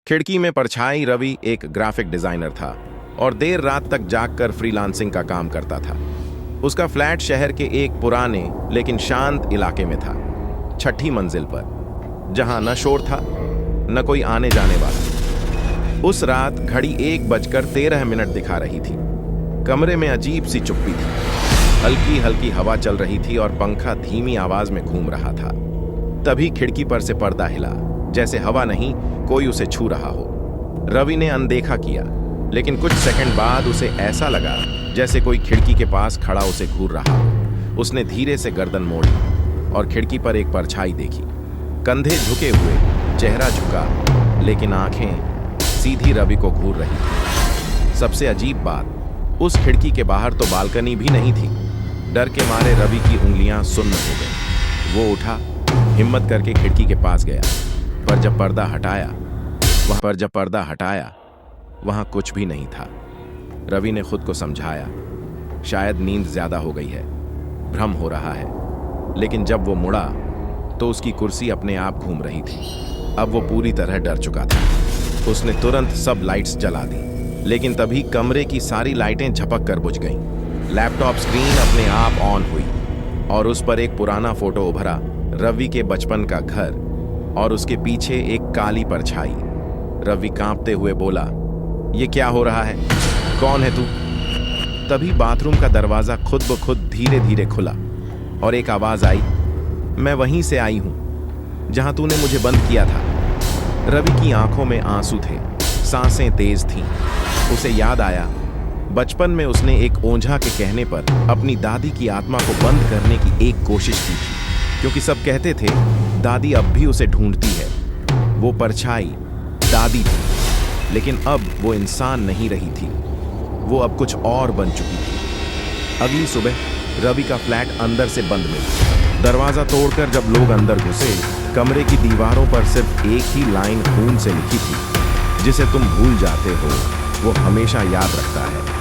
खिड़की में परछाई रवि एक ग्राफिक डिजाइनर था और देर रात तक जागकर फ्रीलांसिंग का काम करता था। उसका फ्लैट शहर के एक पुराने लेकिन शांत इलाके में था, छठी मंजिल पर, जहां न शोर था न कोई आने जाने वाला। उस रात घड़ी 1:13 दिखा रही थी। कमरे में अजीब सी चुप्पी थी। हल्की हल्की हवा चल रही थी और पंखा धीमी आवाज में घूम रहा था। तभी खिड़की पर से पर्दा हिला, जैसे हवा नहीं कोई उसे छू रहा हो। रवि ने अनदेखा किया, लेकिन कुछ सेकंड बाद उसे ऐसा लगा जैसे कोई खिड़की के पास खड़ा उसे घूर रहा हो। उसने धीरे से गर्दन मोड़ी और खिड़की पर एक परछाई देखी। कंधे झुके हुए, चेहरा झुका, लेकिन आंखें सीधी रवि को घूर रही थी। सबसे अजीब बात, उस खिड़की के बाहर तो बालकनी भी नहीं थी। डर के मारे रवि की उंगलियां सुन्न हो गई। वो उठा, हिम्मत करके खिड़की के पास गया, पर जब पर्दा हटाया वहां कुछ भी नहीं था। रवि ने खुद को समझाया, शायद नींद ज्यादा हो गई है, भ्रम हो रहा है। लेकिन जब वो मुड़ा तो उसकी कुर्सी अपने आप घूम रही थी। अब वो पूरी तरह डर चुका था। उसने तुरंत सब लाइट्स जला दी, लेकिन तभी कमरे की सारी लाइटें झपक कर बुझ गईं। लैपटॉप स्क्रीन अपने आप ऑन हुई और उस पर एक पुराना फोटो उभरा, रवि के बचपन का घर, और उसके पीछे एक काली परछाई। रवि कांपते हुए बोला, ये क्या हो रहा है? कौन है तू? तभी बाथरूम का दरवाजा खुद ब खुद धीरे धीरे खुला और एक आवाज आई, मैं वहीं से आई हूं जहां तूने मुझे बंद किया था। रवि की आंखों में आंसू थे, सांसें तेज थीं। उसे याद आया, बचपन में उसने एक ओंझा के कहने पर अपनी दादी की आत्मा को बंद करने की एक कोशिश की थी, क्योंकि सब कहते थे दादी अब भी उसे ढूंढती है। वो परछाई दादी थी, लेकिन अब वो इंसान नहीं रही थी, वो अब कुछ और बन चुकी थी। अगली सुबह रवि का फ्लैट अंदर से बंद मिला। दरवाजा तोड़कर जब लोग अंदर घुसे, कमरे की दीवारों पर सिर्फ एक ही लाइन खून से लिखी थी, जिसे तुम भूल जाते हो वो हमेशा याद रखता है।